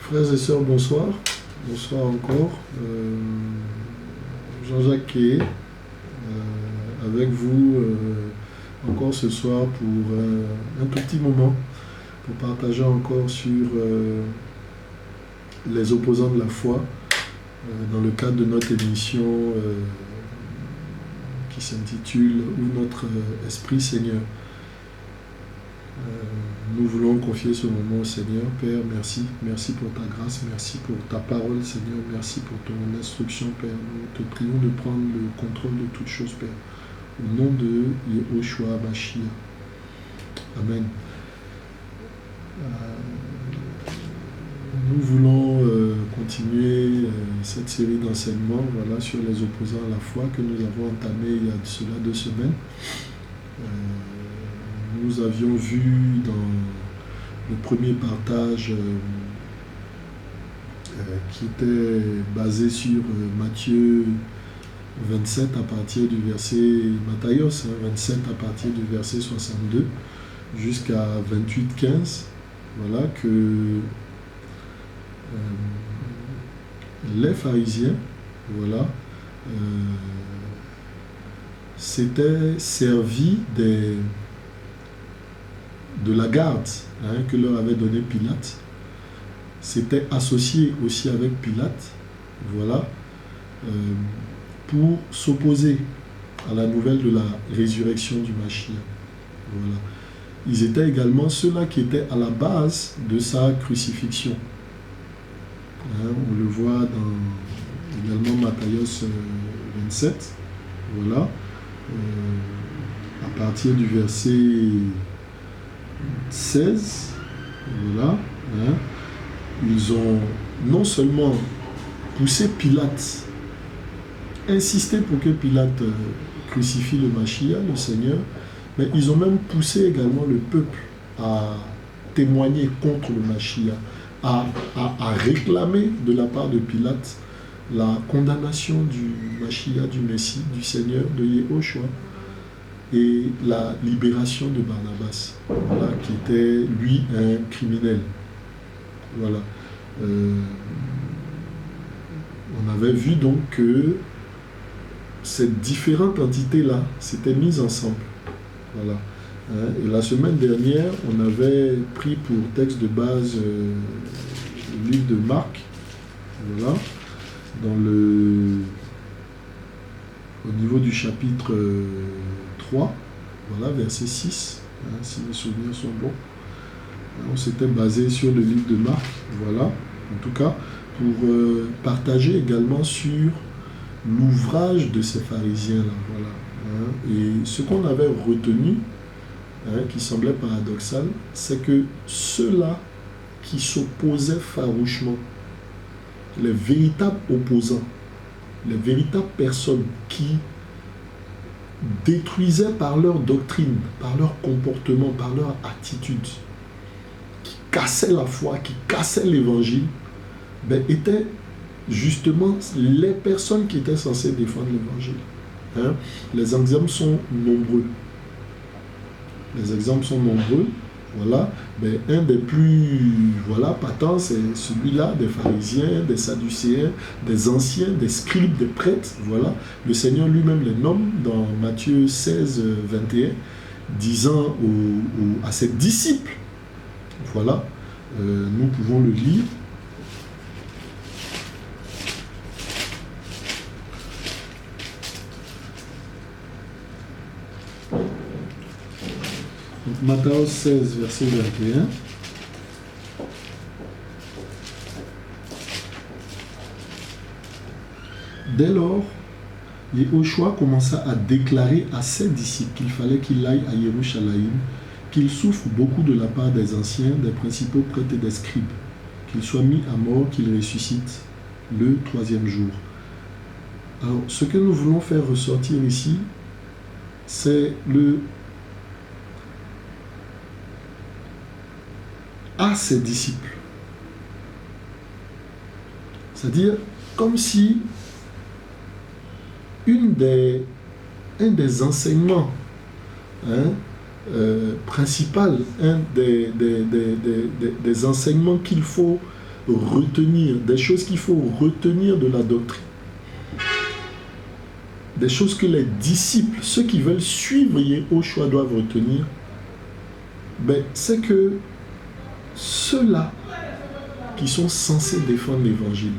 Frères et sœurs, bonsoir. Bonsoir encore. Jean-Jacques Kay, avec vous encore ce soir pour un tout petit moment, pour partager encore sur les opposants de la foi, dans le cadre de notre émission qui s'intitule « Où notre Esprit Seigneur ». Nous voulons confier ce moment au Seigneur. Père, merci. Merci pour ta grâce. Merci pour ta parole, Seigneur. Merci pour ton instruction, Père. Nous te prions de prendre le contrôle de toutes choses, Père. Au nom de Yehoshua Mashiach. Amen. Nous voulons continuer cette série d'enseignements sur les opposants à la foi que nous avons entamé il y a cela 2 semaines. Nous avions vu dans le premier partage qui était basé sur Matthieu 27 à partir du verset Matthios 27 à partir du verset 62 jusqu'à 28-15, voilà que les pharisiens s'étaient servis de la garde que leur avait donné Pilate, s'était associé aussi avec Pilate, pour s'opposer à la nouvelle de la résurrection du Mashiach. Voilà. Ils étaient également ceux-là qui étaient à la base de sa crucifixion. On le voit dans également Matthios 27, à partir du verset 16, ils ont non seulement poussé Pilate, insisté pour que Pilate crucifie le Mashiach, le Seigneur, mais ils ont même poussé également le peuple à témoigner contre le Mashiach, à réclamer de la part de Pilate la condamnation du Mashiach, du Messie, du Seigneur, de Yehoshua, et la libération de Barnabas, qui était lui un criminel. On avait vu donc que ces différentes entités-là s'étaient mises ensemble. Et la semaine dernière, on avait pris pour texte de base le livre de Marc, au niveau du chapitre 3, verset 6, si mes souvenirs sont bons. On s'était basé sur le livre de Marc, en tout cas, pour partager également sur l'ouvrage de ces pharisiens-là. Et ce qu'on avait retenu, qui semblait paradoxal, c'est que ceux-là qui s'opposaient farouchement, les véritables opposants, les véritables personnes qui détruisaient par leur doctrine, par leur comportement, par leur attitude, qui cassaient la foi, qui cassaient l'évangile, étaient justement les personnes qui étaient censées défendre l'évangile. Les exemples sont nombreux. Un des plus patents, c'est celui-là des pharisiens, des sadducéens, des anciens, des scribes, des prêtres. Le Seigneur lui-même les nomme dans Matthieu 16, 21, disant à ses disciples, nous pouvons le lire. Matthieu 16, verset 21. Dès lors, Yehoshua commença à déclarer à ses disciples qu'il fallait qu'il aille à Jérusalem, qu'il souffre beaucoup de la part des anciens, des principaux prêtres et des scribes, qu'il soit mis à mort, qu'il ressuscite le 3e jour. Alors, ce que nous voulons faire ressortir ici, c'est à ses disciples. C'est-à-dire comme si un des enseignements principaux, un des enseignements qu'il faut retenir, des choses qu'il faut retenir de la doctrine, des choses que les disciples, ceux qui veulent suivre Yehoshua doivent retenir, ben, c'est que ceux-là qui sont censés défendre l'évangile,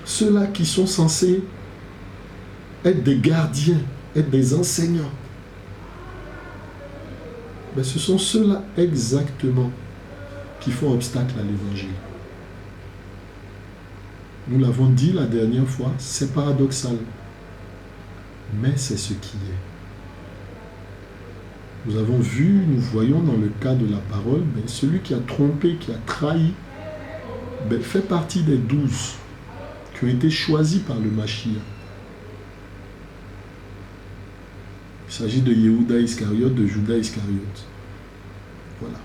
ceux-là qui sont censés être des gardiens, être des enseignants, ben, ce sont ceux-là exactement qui font obstacle à l'évangile. Nous l'avons dit la dernière fois, c'est paradoxal, mais c'est ce qui est. Nous avons vu, nous voyons dans le cas de la parole, ben, celui qui a trompé, qui a trahi, ben, fait partie des 12 qui ont été choisis par le Mashiach. Il s'agit de Yehuda Iscariote, de Judas Iscariote. Voilà.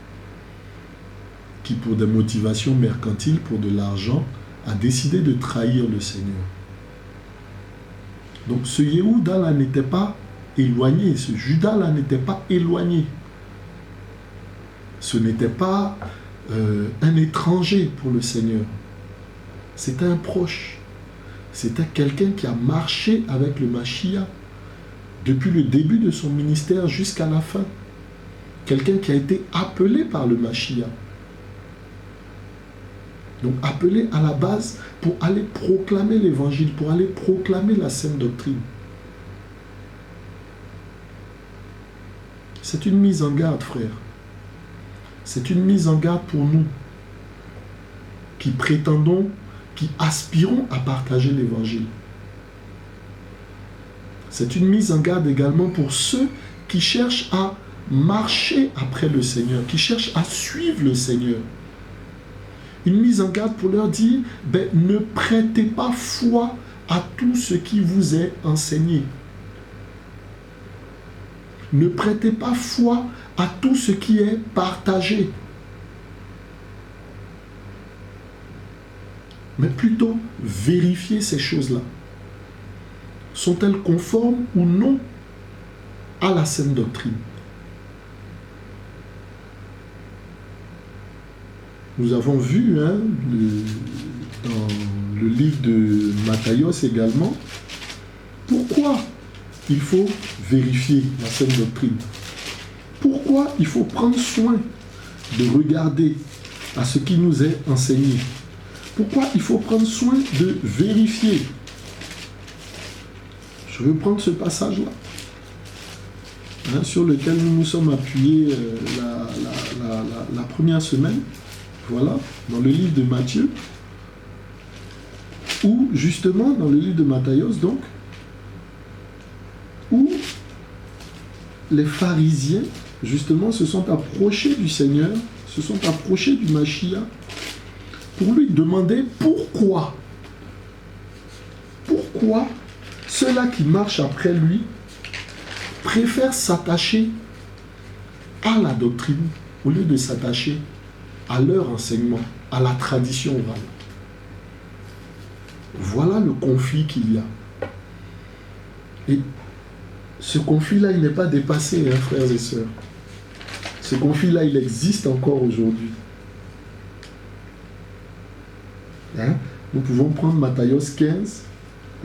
Qui, pour des motivations mercantiles, pour de l'argent, a décidé de trahir le Seigneur. Donc ce Yehuda-là n'était pas éloigné, ce Judas-là n'était pas éloigné. Ce n'était pas un étranger pour le Seigneur. C'était un proche. C'était quelqu'un qui a marché avec le Mashiach depuis le début de son ministère jusqu'à la fin. Quelqu'un qui a été appelé par le Mashiach. Donc appelé à la base pour aller proclamer l'évangile, pour aller proclamer la sainte doctrine. C'est une mise en garde, frère. C'est une mise en garde pour nous qui prétendons, qui aspirons à partager l'évangile. C'est une mise en garde également pour ceux qui cherchent à marcher après le Seigneur, qui cherchent à suivre le Seigneur. Une mise en garde pour leur dire, ben, ne prêtez pas foi à tout ce qui vous est enseigné. Ne prêtez pas foi à tout ce qui est partagé. Mais plutôt, vérifiez ces choses-là. Sont-elles conformes ou non à la sainte doctrine? Nous avons vu dans le livre de Matthieu également, pourquoi il faut vérifier la sainte doctrine. Pourquoi il faut prendre soin de regarder à ce qui nous est enseigné. Pourquoi il faut prendre soin de vérifier. Je veux prendre ce passage-là, sur lequel nous nous sommes appuyés la première semaine. Voilà, dans le livre de Matthieu, où justement, dans le livre de Matthieu, donc, où les pharisiens, justement, se sont approchés du Seigneur, se sont approchés du Mashiach, pour lui demander pourquoi ceux-là qui marchent après lui préfèrent s'attacher à la doctrine au lieu de s'attacher à leur enseignement, à la tradition orale. Voilà le conflit qu'il y a. Et ce conflit-là, il n'est pas dépassé, frères et sœurs. Ce conflit-là, il existe encore aujourd'hui. Nous pouvons prendre Matthieu 15,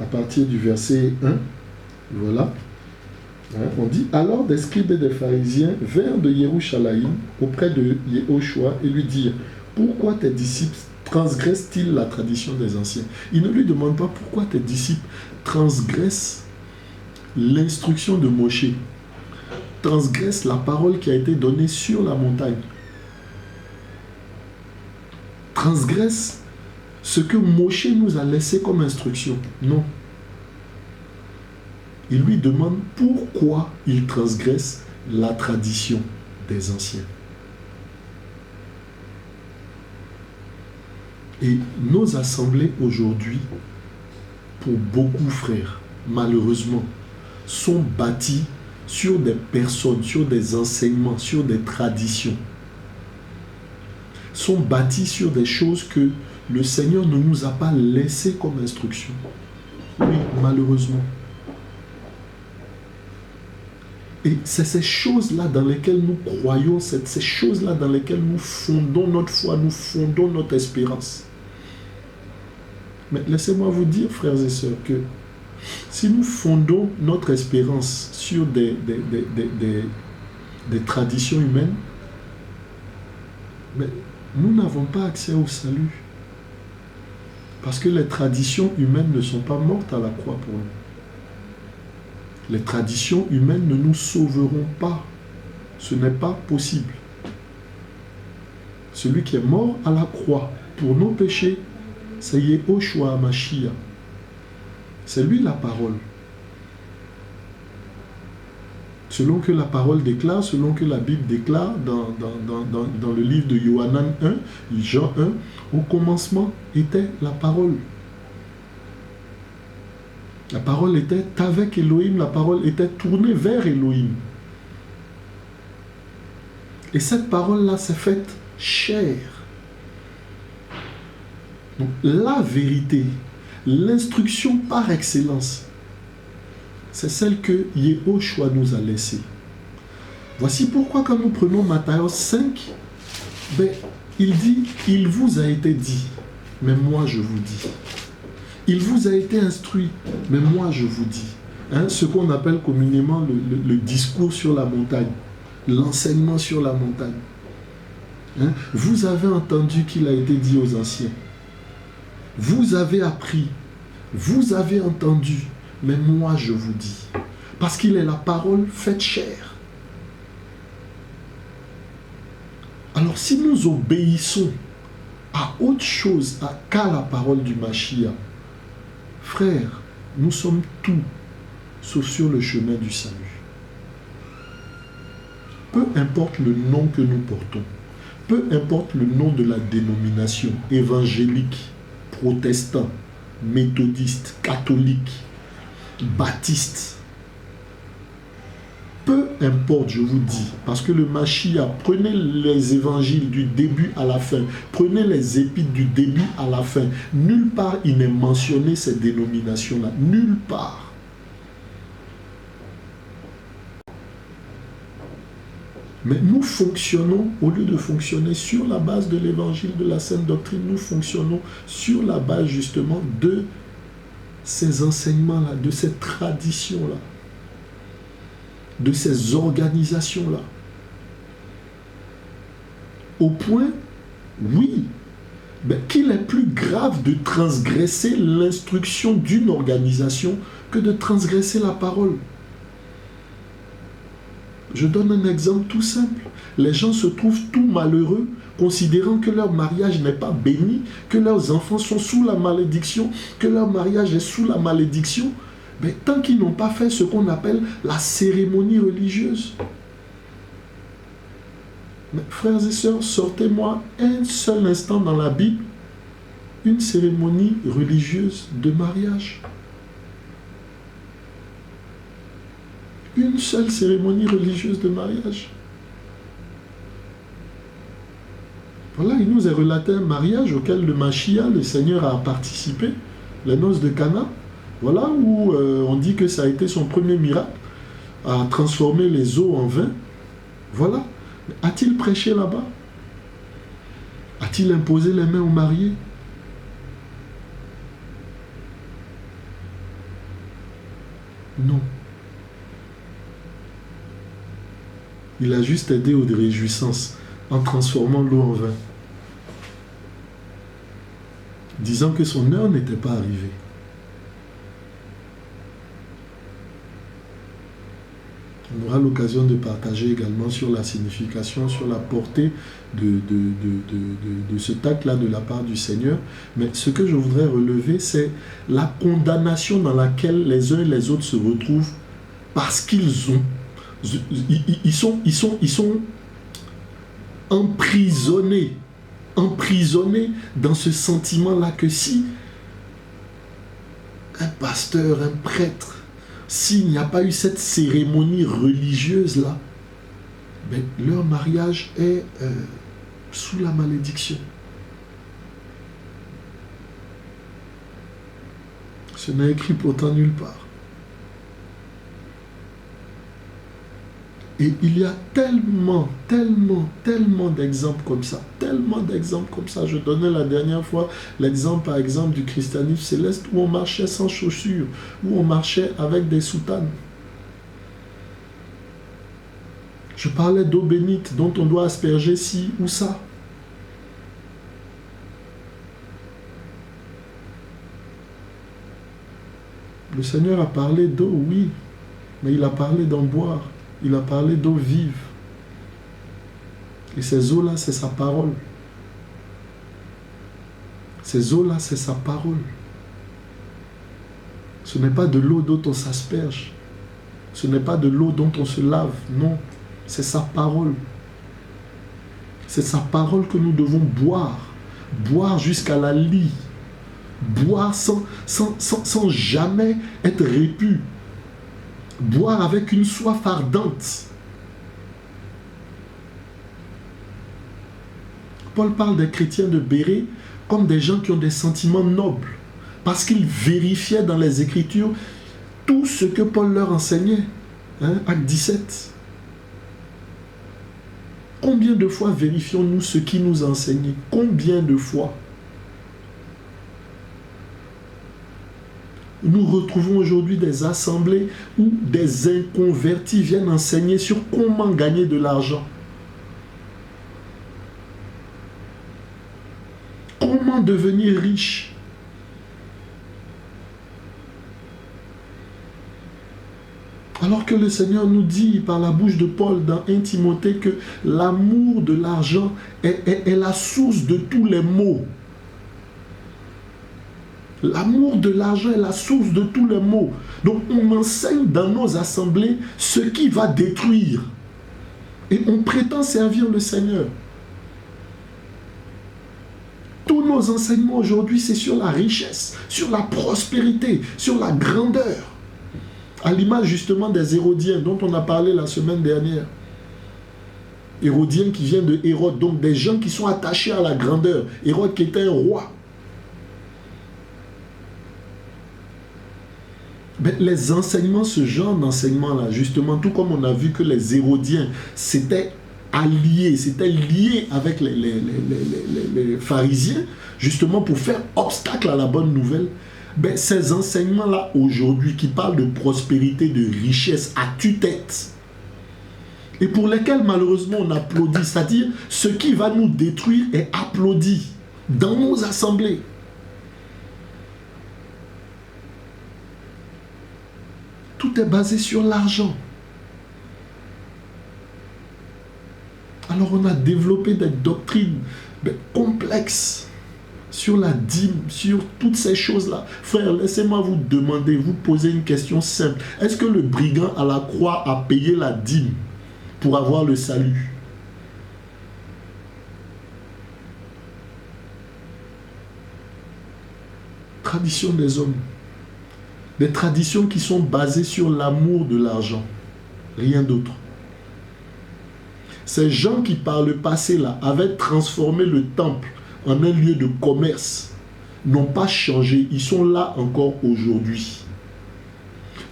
à partir du verset 1. Voilà. On dit, alors des scribes et des pharisiens vinrent de Yerushalayim auprès de Yehoshua et lui dirent, pourquoi tes disciples transgressent-ils la tradition des anciens? Ils ne lui demandent pas pourquoi tes disciples transgressent l'instruction de Moshe, transgressent la parole qui a été donnée sur la montagne, transgressent ce que Moshe nous a laissé comme instruction. Non. Il lui demande pourquoi il transgresse la tradition des anciens. Et nos assemblées aujourd'hui, pour beaucoup frères, malheureusement, sont bâties sur des personnes, sur des enseignements, sur des traditions. Sont bâties sur des choses que le Seigneur ne nous a pas laissées comme instruction. Oui, malheureusement. Et c'est ces choses-là dans lesquelles nous croyons, ces choses-là dans lesquelles nous fondons notre foi, nous fondons notre espérance. Mais laissez-moi vous dire, frères et sœurs, que si nous fondons notre espérance sur des traditions humaines, mais nous n'avons pas accès au salut. Parce que les traditions humaines ne sont pas mortes à la croix pour nous. Les traditions humaines ne nous sauveront pas. Ce n'est pas possible. Celui qui est mort à la croix pour nos péchés, c'est Yehoshua HaMashiach. C'est lui la parole. Selon que la parole déclare, selon que la Bible déclare dans le livre de Yohanan 1, Jean 1, au commencement était la parole. La parole était avec Elohim, la parole était tournée vers Elohim. Et cette parole-là s'est faite chair. Donc la vérité, l'instruction par excellence, c'est celle que Yehoshua nous a laissée. Voici pourquoi quand nous prenons Matthieu 5, il dit, il vous a été dit, mais moi je vous dis. Il vous a été instruit, mais moi je vous dis. Ce qu'on appelle communément le discours sur la montagne, l'enseignement sur la montagne. Vous avez entendu qu'il a été dit aux anciens. Vous avez appris, vous avez entendu, mais moi je vous dis. Parce qu'il est la parole faite chair. Alors si nous obéissons à autre chose qu'à la parole du Mashiach, frères, nous sommes tout sauf sur le chemin du salut. Peu importe le nom que nous portons, peu importe le nom de la dénomination, évangélique, protestant, méthodiste, catholique, baptiste, peu importe, je vous dis, parce que le Mashiach, prenez les évangiles du début à la fin, prenez les épîtres du début à la fin, nulle part il n'est mentionné ces dénominations-là, nulle part. Mais nous fonctionnons, au lieu de fonctionner sur la base de l'évangile, de la sainte doctrine, nous fonctionnons sur la base justement de ces enseignements-là, de ces traditions-là, de ces organisations-là. Au point, oui, qu'il est plus grave de transgresser l'instruction d'une organisation que de transgresser la parole. Je donne un exemple tout simple. Les gens se trouvent tout malheureux, considérant que leur mariage n'est pas béni, que leurs enfants sont sous la malédiction, que leur mariage est sous la malédiction, mais tant qu'ils n'ont pas fait ce qu'on appelle la cérémonie religieuse. Mais frères et sœurs, sortez-moi un seul instant dans la Bible une cérémonie religieuse de mariage. Une seule cérémonie religieuse de mariage. Voilà, il nous est relaté un mariage auquel le Mashiach, le Seigneur, a participé, les noces de Cana. Voilà, où on dit que ça a été son premier miracle, à transformer les eaux en vin. Voilà. A-t-il prêché là-bas? A-t-il imposé les mains aux mariés? Non. Il a juste aidé aux réjouissances en transformant l'eau en vin, disant que son heure n'était pas arrivée. On aura l'occasion de partager également sur la signification, sur la portée de cet acte-là de la part du Seigneur. Mais ce que je voudrais relever, c'est la condamnation dans laquelle les uns et les autres se retrouvent parce qu'ils sont emprisonnés dans ce sentiment-là que si un pasteur, un prêtre, s'il n'y a pas eu cette cérémonie religieuse-là, leur mariage est sous la malédiction. Ce n'est écrit pourtant nulle part. Et il y a tellement d'exemples comme ça. Tellement d'exemples comme ça. Je donnais la dernière fois l'exemple, par exemple, du christianisme céleste où on marchait sans chaussures, où on marchait avec des soutanes. Je parlais d'eau bénite dont on doit asperger ci ou ça. Le Seigneur a parlé d'eau, oui, mais il a parlé d'en boire. Il a parlé d'eau vive. Et ces eaux-là, c'est sa parole. Ces eaux-là, c'est sa parole. Ce n'est pas de l'eau dont on s'asperge. Ce n'est pas de l'eau dont on se lave. Non, c'est sa parole. C'est sa parole que nous devons boire. Boire jusqu'à la lie. Boire sans jamais être répu. Boire avec une soif ardente. Paul parle des chrétiens de Bérée comme des gens qui ont des sentiments nobles, parce qu'ils vérifiaient dans les Écritures tout ce que Paul leur enseignait. Acte 17. Combien de fois vérifions-nous ce qui nous a enseigné? Combien de fois? Nous retrouvons aujourd'hui des assemblées où des inconvertis viennent enseigner sur comment gagner de l'argent. Comment devenir riche. Alors que le Seigneur nous dit par la bouche de Paul dans 1 Timothée que l'amour de l'argent est la source de tous les maux. L'amour de l'argent est la source de tous les maux. Donc on enseigne dans nos assemblées ce qui va détruire. Et on prétend servir le Seigneur. Tous nos enseignements aujourd'hui, c'est sur la richesse, sur la prospérité, sur la grandeur. À l'image justement des Hérodiens dont on a parlé la semaine dernière. Hérodiens qui viennent de Hérode, donc des gens qui sont attachés à la grandeur. Hérode qui était un roi. Mais les enseignements, ce genre d'enseignement-là, justement, tout comme on a vu que les Hérodiens s'étaient alliés, s'étaient liés avec les pharisiens, justement pour faire obstacle à la bonne nouvelle, ben, ces enseignements-là aujourd'hui qui parlent de prospérité, de richesse à tue-tête, et pour lesquels malheureusement on applaudit, c'est-à-dire ce qui va nous détruire est applaudi dans nos assemblées. Tout est basé sur l'argent. Alors on a développé des doctrines complexes sur la dîme, sur toutes ces choses-là. Frère, laissez-moi vous demander, vous poser une question simple. Est-ce que le brigand à la croix a payé la dîme pour avoir le salut? Tradition des hommes. Des traditions qui sont basées sur l'amour de l'argent. Rien d'autre. Ces gens qui par le passé là avaient transformé le temple en un lieu de commerce n'ont pas changé. Ils sont là encore aujourd'hui.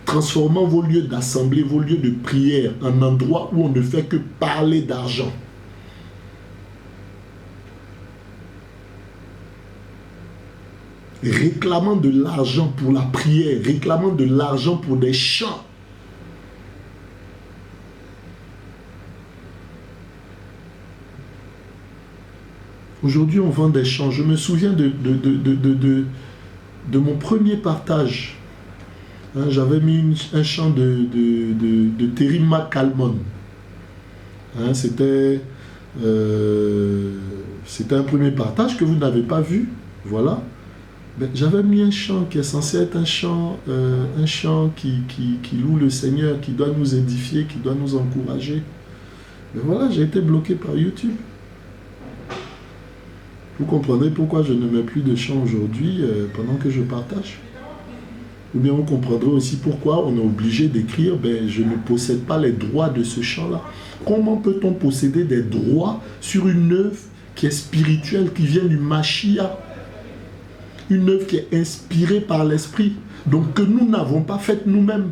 Transformant vos lieux d'assemblée, vos lieux de prière en endroits où on ne fait que parler d'argent. Réclamant de l'argent pour la prière, réclamant de l'argent pour des chants. Aujourd'hui, on vend des chants. Je me souviens de mon premier partage. J'avais mis un chant de Terry McCalmon. C'était un premier partage que vous n'avez pas vu. Voilà. J'avais mis un chant qui est censé être un chant qui loue le Seigneur, qui doit nous édifier, qui doit nous encourager. Mais voilà, j'ai été bloqué par YouTube. Vous comprenez pourquoi je ne mets plus de chant aujourd'hui pendant que je partage? Ou bien vous comprendrez aussi pourquoi on est obligé d'écrire je ne possède pas les droits de ce chant-là. Comment peut-on posséder des droits sur une œuvre qui est spirituelle, qui vient du Mashiach? Une œuvre qui est inspirée par l'Esprit, donc que nous n'avons pas faite nous-mêmes.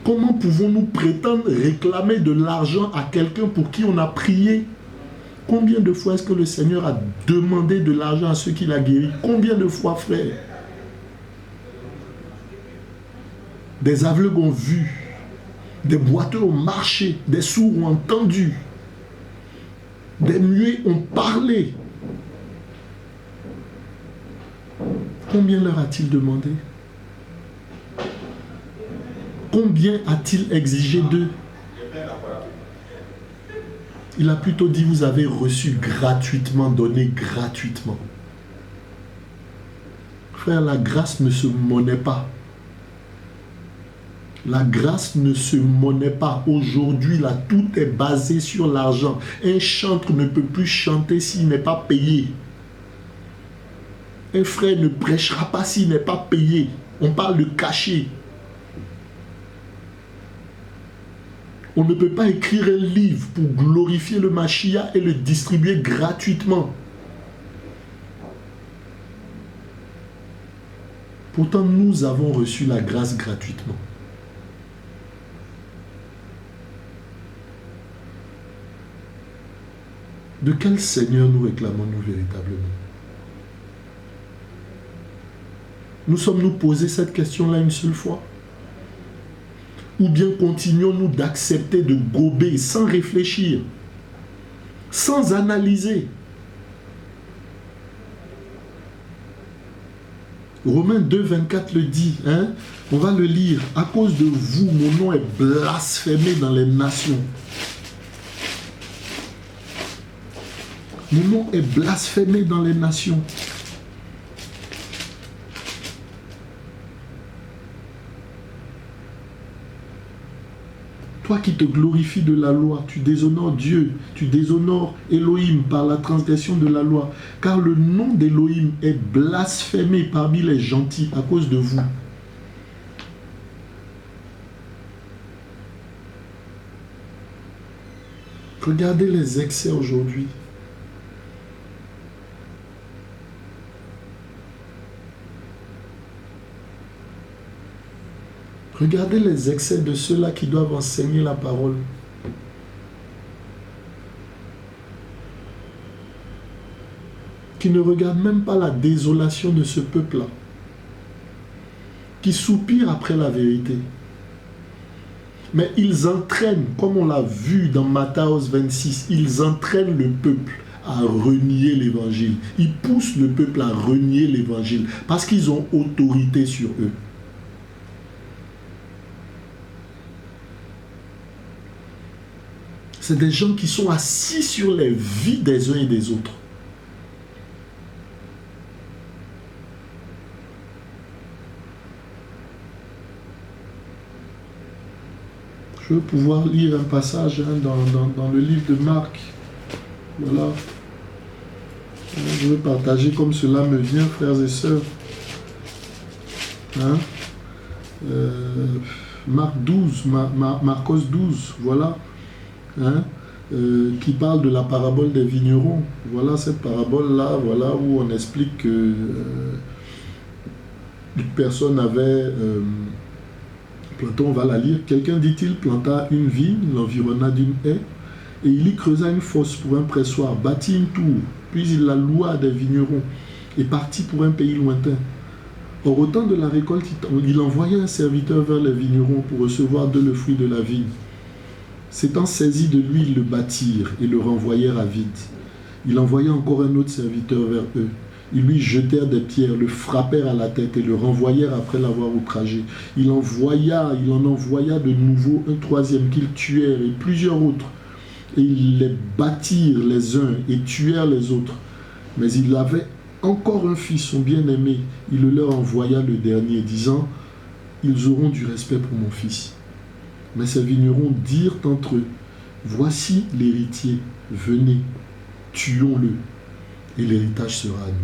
Comment pouvons-nous prétendre réclamer de l'argent à quelqu'un pour qui on a prié? Combien de fois est-ce que le Seigneur a demandé de l'argent à ceux qu'il a guéris? Combien de fois, frère? Des aveugles ont vu, des boiteux ont marché, des sourds ont entendu, des muets ont parlé. Combien leur a-t-il demandé? Combien a-t-il exigé d'eux? Il a plutôt dit, vous avez reçu gratuitement, donné gratuitement. Frère, la grâce ne se monnaie pas. La grâce ne se monnaie pas. Aujourd'hui, là, tout est basé sur l'argent. Un chanteur ne peut plus chanter s'il n'est pas payé. Un frère ne prêchera pas s'il n'est pas payé. On parle de cachet. On ne peut pas écrire un livre pour glorifier le Mashiach et le distribuer gratuitement. Pourtant, nous avons reçu la grâce gratuitement. De quel Seigneur nous réclamons-nous véritablement? Nous sommes-nous posé cette question-là une seule fois? Ou bien continuons-nous d'accepter de gober sans réfléchir, sans analyser? Romains 2, 24 le dit, hein? On va le lire. À cause de vous, mon nom est blasphémé dans les nations. Mon nom est blasphémé dans les nations. Toi qui te glorifies de la loi, tu déshonores Dieu, tu déshonores Elohim par la transgression de la loi. Car le nom d'Elohim est blasphémé parmi les gentils à cause de vous. Regardez les excès aujourd'hui. Regardez les excès de ceux-là qui doivent enseigner la parole. Qui ne regardent même pas la désolation de ce peuple-là. Qui soupirent après la vérité. Mais ils entraînent, comme on l'a vu dans Matthieu 26, ils entraînent le peuple à renier l'évangile. Ils poussent le peuple à renier l'évangile parce qu'ils ont autorité sur eux. C'est des gens qui sont assis sur les vies des uns et des autres. Je veux pouvoir lire un passage dans le livre de Marc. Voilà. Je veux partager comme cela me vient, frères et sœurs. Hein? Marc 12, Marcos 12, voilà. Hein, qui parle de la parabole des vignerons. Voilà cette parabole-là, voilà, où on explique que une personne avait planté, on va la lire. Quelqu'un, dit-il, planta une vigne, l'environna d'une haie, et il y creusa une fosse pour un pressoir, bâtit une tour, puis il la loua à des vignerons, et partit pour un pays lointain. Or, au temps de la récolte, il envoya un serviteur vers les vignerons pour recevoir d'eux le fruit de la vigne. S'étant saisi de lui, ils le battirent et le renvoyèrent à vide. Il envoya encore un autre serviteur vers eux. Ils lui jetèrent des pierres, le frappèrent à la tête et le renvoyèrent après l'avoir outragé. Il en envoya de nouveau un troisième qu'ils tuèrent et plusieurs autres. Et ils les battirent les uns et tuèrent les autres. Mais il avait encore un fils, son bien-aimé. Il le leur envoya le dernier, disant, « Ils auront du respect pour mon fils. » Mais ces vignerons dirent entre eux, « Voici l'héritier, venez, tuons-le, et l'héritage sera à nous. »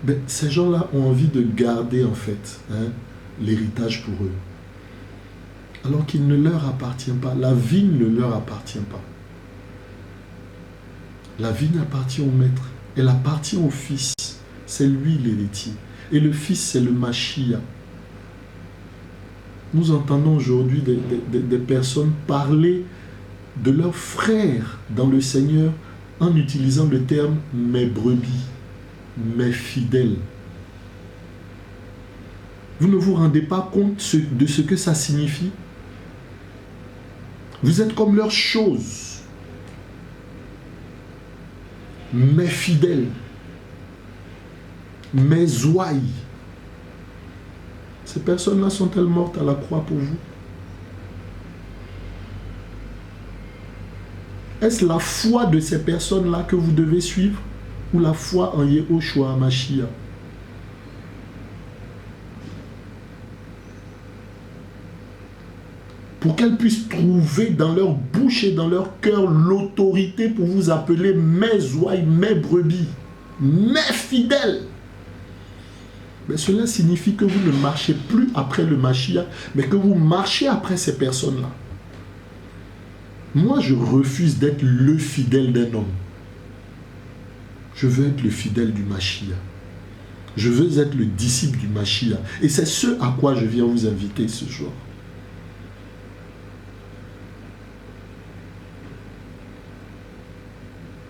Mais ces gens-là ont envie de garder en fait l'héritage pour eux. Alors qu'il ne leur appartient pas. La vigne ne leur appartient pas. La vigne appartient au maître. Elle appartient au fils. C'est lui l'héritier. Et le fils, c'est le Mashiach. Nous entendons aujourd'hui des personnes parler de leurs frères dans le Seigneur en utilisant le terme « mes brebis », « mes fidèles ». Vous ne vous rendez pas compte de ce que ça signifie? Vous êtes comme leurs choses. Mes fidèles, mes ouailles. Ces personnes-là sont-elles mortes à la croix pour vous? Est-ce la foi de ces personnes-là que vous devez suivre ou la foi en Yehoshua HaMashiach? Pour qu'elles puissent trouver dans leur bouche et dans leur cœur l'autorité pour vous appeler mes ouailles, mes brebis, mes fidèles. Mais cela signifie que vous ne marchez plus après le Mashiach, mais que vous marchez après ces personnes-là. Moi, je refuse d'être le fidèle d'un homme. Je veux être le fidèle du Mashiach. Je veux être le disciple du Mashiach. Et c'est ce à quoi je viens vous inviter ce jour.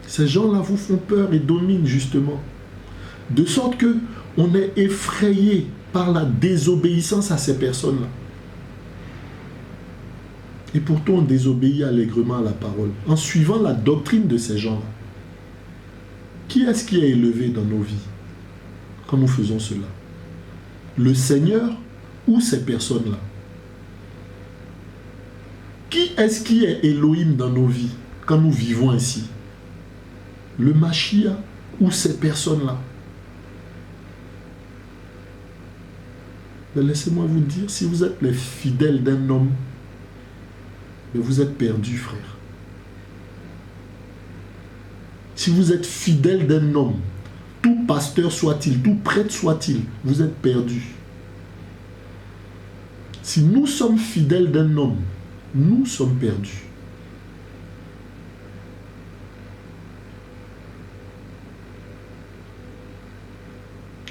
Ces gens-là vous font peur et dominent justement. De sorte que on est effrayé par la désobéissance à ces personnes-là. Et pourtant on désobéit allègrement à la parole, en suivant la doctrine de ces gens-là. Qui est-ce qui est élevé dans nos vies quand nous faisons cela? Le Seigneur ou ces personnes-là? Qui est-ce qui est Elohim dans nos vies quand nous vivons ainsi? Le Mashiach ou ces personnes-là? Laissez-moi vous dire, si vous êtes les fidèles d'un homme, mais vous êtes perdus, frère. Si vous êtes fidèle d'un homme, tout pasteur soit-il, tout prêtre soit-il, vous êtes perdus. Si nous sommes fidèles d'un homme, nous sommes perdus.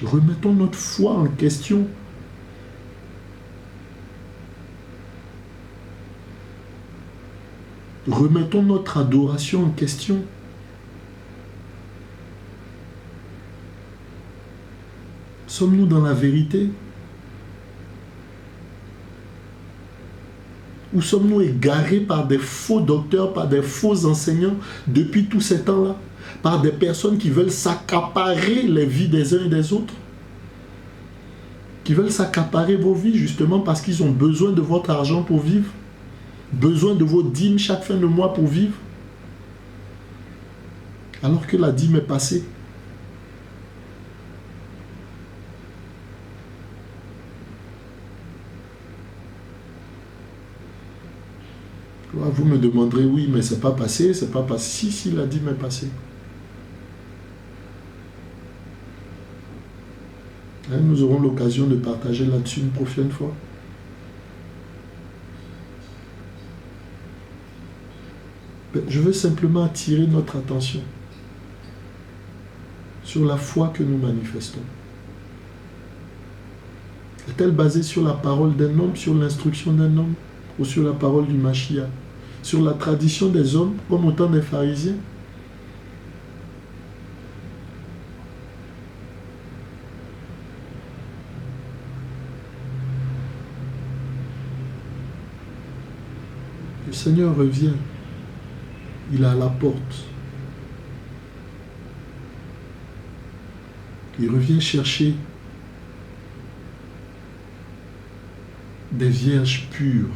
Remettons notre foi en question. Remettons notre adoration en question. Sommes-nous dans la vérité? Ou sommes-nous égarés par des faux docteurs, par des faux enseignants depuis tous ces temps-là? Par des personnes qui veulent s'accaparer les vies des uns et des autres? Qui veulent s'accaparer vos vies justement parce qu'ils ont besoin de votre argent pour vivre? Besoin de vos dîmes chaque fin de mois pour vivre? Alors que la dîme est passée. Vous me demanderez, oui, mais c'est pas passé, c'est pas passé. Si, la dîme est passée. Nous aurons l'occasion de partager là-dessus une prochaine fois. Je veux simplement attirer notre attention sur la foi que nous manifestons. Est-elle basée sur la parole d'un homme, sur l'instruction d'un homme, ou sur la parole du Mashiach, sur la tradition des hommes, comme au temps des pharisiens? Le Seigneur revient. Il est à la porte. Il revient chercher des vierges pures,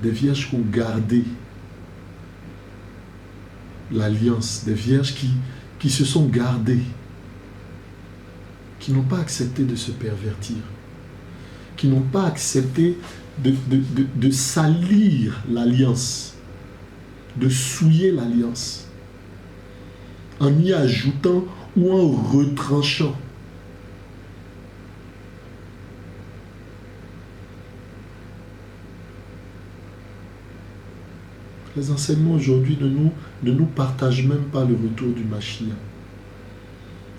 des vierges qui ont gardé l'alliance, des vierges qui se sont gardées, qui n'ont pas accepté de se pervertir, qui n'ont pas accepté de salir l'alliance, de souiller l'alliance, en y ajoutant ou en retranchant. Les enseignements aujourd'hui ne nous partagent même pas le retour du Mashiach.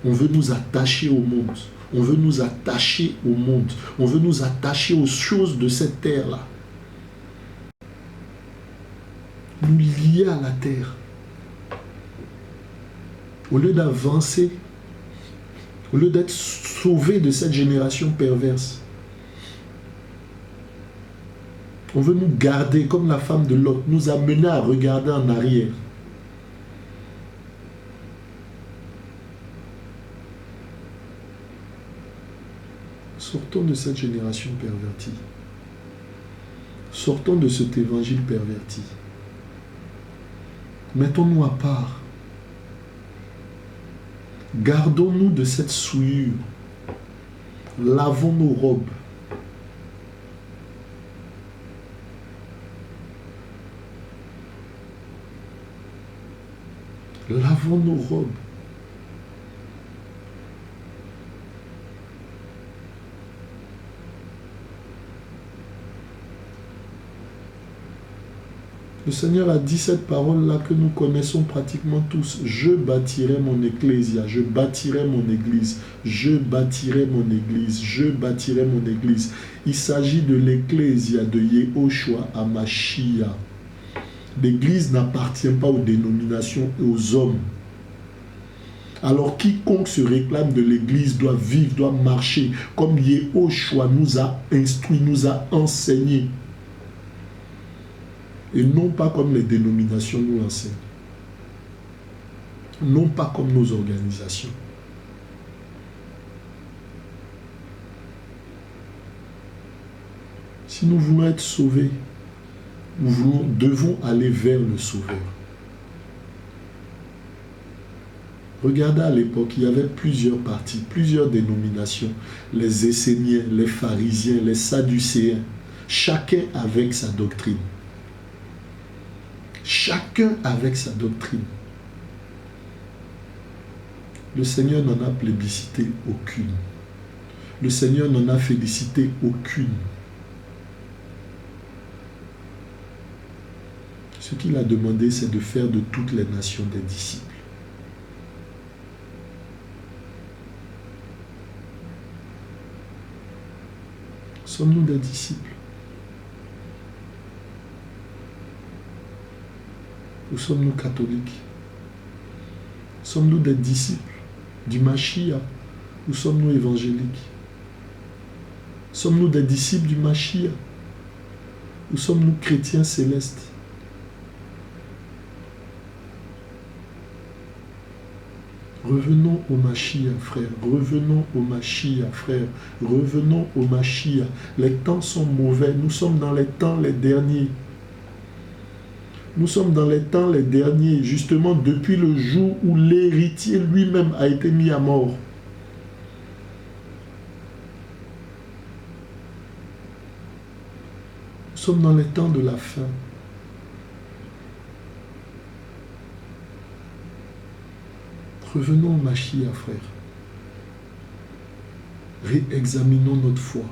On veut nous attacher au monde. On veut nous attacher au monde. On veut nous attacher aux choses de cette terre-là. Nous lier à la terre. Au lieu d'avancer, au lieu d'être sauvés de cette génération perverse, on veut nous garder comme la femme de Lot, nous amener à regarder en arrière. Sortons de cette génération pervertie. Sortons de cet évangile perverti. Mettons-nous à part. Gardons-nous de cette souillure. Lavons nos robes. Lavons nos robes. Le Seigneur a dit cette parole-là que nous connaissons pratiquement tous. Je bâtirai mon ecclésia, je bâtirai mon église, je bâtirai mon église, je bâtirai mon église. Il s'agit de l'ecclésia de Yehoshua à Mashiach. L'église n'appartient pas aux dénominations et aux hommes. Alors quiconque se réclame de l'église doit vivre, doit marcher comme Yehoshua nous a instruit, nous a enseigné. Et non pas comme les dénominations nous l'enseignent. Non pas comme nos organisations. Si nous voulons être sauvés, nous devons aller vers le Sauveur. Regardez à l'époque, il y avait plusieurs partis, plusieurs dénominations. Les Esséniens, les pharisiens, les sadducéens. Chacun avec sa doctrine. Chacun avec sa doctrine. Le Seigneur n'en a plébiscité aucune. Le Seigneur n'en a félicité aucune. Ce qu'il a demandé, c'est de faire de toutes les nations des disciples. Sommes-nous des disciples? Ou sommes-nous catholiques? Sommes-nous des disciples du Mashiach? Ou sommes-nous évangéliques? Sommes-nous des disciples du Mashiach? Ou sommes-nous chrétiens célestes? Revenons au Mashiach, frère. Revenons au Mashiach, frère. Revenons au Mashiach. Les temps sont mauvais. Nous sommes dans les temps les derniers. Nous sommes dans les temps les derniers, justement depuis le jour où l'héritier lui-même a été mis à mort. Nous sommes dans les temps de la fin. Revenons au Mashiach, frère. Réexaminons notre foi.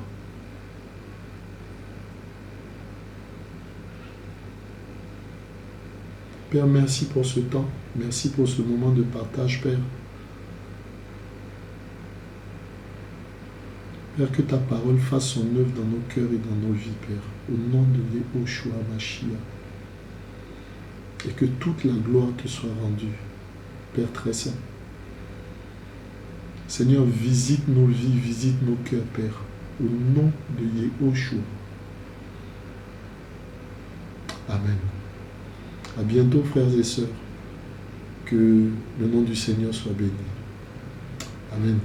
Père, merci pour ce temps. Merci pour ce moment de partage, Père. Père, que ta parole fasse son œuvre dans nos cœurs et dans nos vies, Père. Au nom de Yehoshua Mashiach. Et que toute la gloire te soit rendue, Père très saint. Seigneur, visite nos vies, visite nos cœurs, Père. Au nom de Yehoshua. Amen. À bientôt, frères et sœurs. Que le nom du Seigneur soit béni. Amen.